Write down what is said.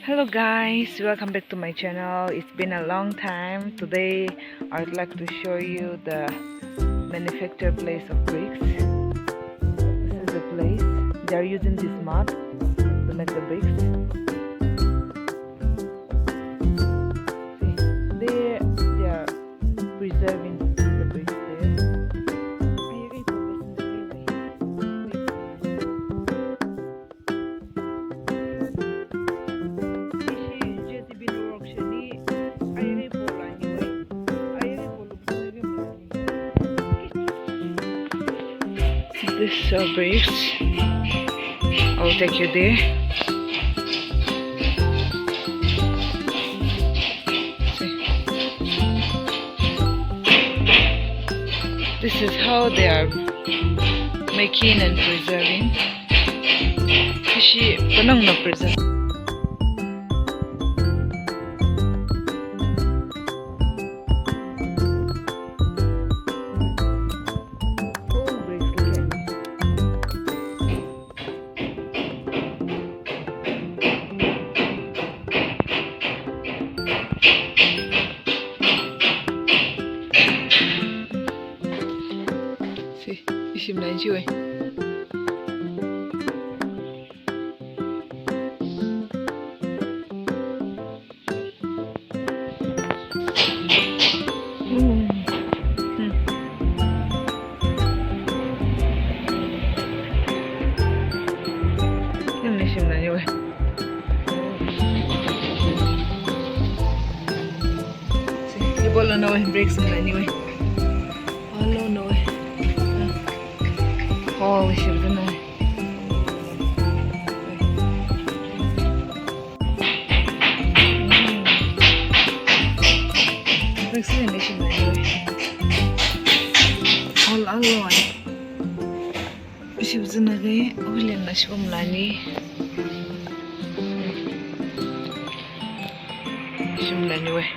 Hello guys, welcome back to my channel. It's been a long time. Today I would like to show you the manufacture place of bricks. This is the place. They are using this mud to make the bricks. See, they are preserving the bricks there. This bricks. I'll take you there. This is how they are making and preserving. Kasi panang na preserve. Isim lain sih, weh. Ini isim lain, weh. Ini bola na, weh. Break lain, weh. Halo na, weh. Oh, we should have done that. Vaccination anyway. All alone. She was in a day, all in the Shumlani. Shumlani way.